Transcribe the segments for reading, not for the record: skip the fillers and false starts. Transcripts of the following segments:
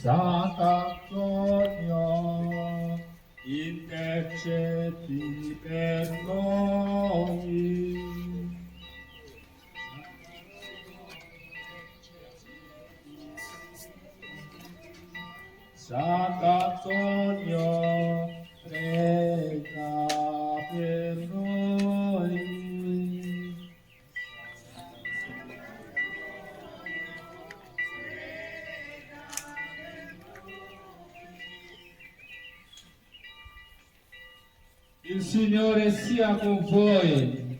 Sant'Antonio, intercedi per noi. Sant'Antonio, prega per noi. Il Signore sia con voi.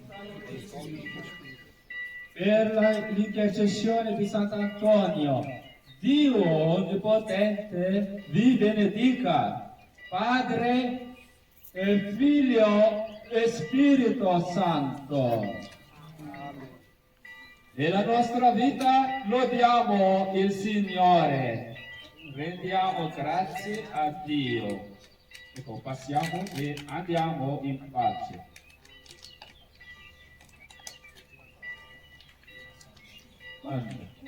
Per l'intercessione di Sant'Antonio, Dio Onnipotente vi benedica, Padre e Figlio e Spirito Santo. Nella nostra vita lodiamo il Signore, rendiamo grazie a Dio. Ecco, passiamo e andiamo in pace. Amen.